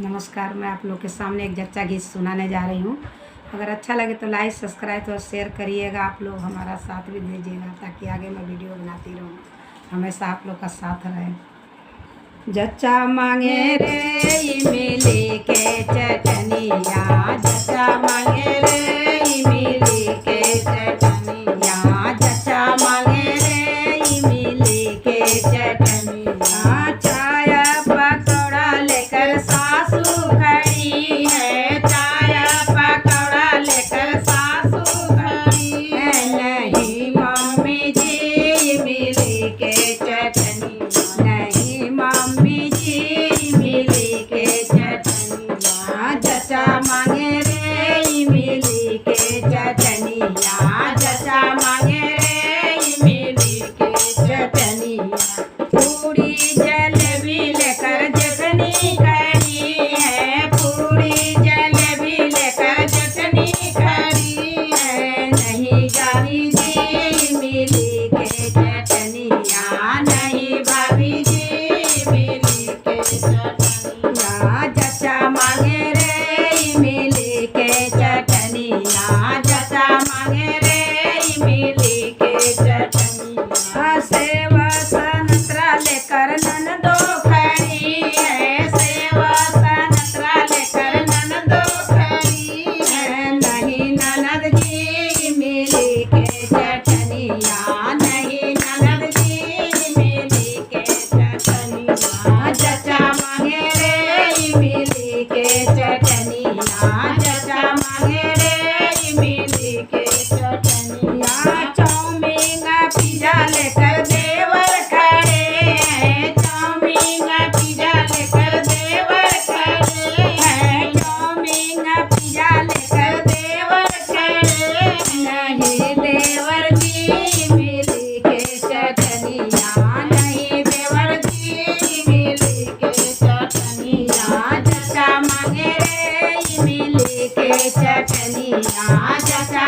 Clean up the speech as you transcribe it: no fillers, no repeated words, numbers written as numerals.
नमस्कार, मैं आप लोग के सामने एक जच्चा गीत सुनाने जा रही हूँ। अगर अच्छा लगे तो लाइक सब्सक्राइब और शेयर करिएगा। आप लोग हमारा साथ भी दीजिएगा ताकि आगे मैं वीडियो बनाती रहूँ, हमेशा आप लोग का साथ रहे। जच्चा मांगे रे इमली के चटनिया, जच्चा मांगे रे इमली के चटनिया, जच्चा मांगे रे इमली के चटनिया। चाय पकौड़ा लेकर सासू खड़ी है, चाय पकौड़ा लेकर सासू खड़ी है। नहीं मम्मी जी इमली के चटनिया, नहीं मम्मी जी इमली के चटनिया। जच्चा मांगे रे इमली के चटनिया, जच्चा मांगे रे इमली के चटनिया। पूरी जलेबी लेकर चटनी खड़ी है, पूरी जलेबी लेकर चटनी खड़ी है। नहीं जानी जी इमली के चटनिया, नहीं भाभी जी इमली के चटनिया। जच्चा मांगे रे इमली के चटनिया, जच्चा मांगे रे इमली के चटनिया। सेवा संतरा लेकर ननदो खड़ी है, सेवा संतरा लेकर ननदो खड़ी है। नहीं ननद जी इमली के चटनिया, नहीं ननद जी इमली के चटनिया। जच्चा मांगे रे इमली के चटनिया, जच्चा मांगे रे इमली के चटनिया। चाउमीन पिज्जा लेकर देवर खड़े हैं, चाउमीन पिज्जा लेकर देवर खड़े हैं, चाउमीन पिज्जा लेकर देवर खड़े। नहीं देवर जी इमली के चटनिया, नहीं देवर जी इमली के चटनिया। जच्चा मांगे रे इमली के चटनिया, जच्चा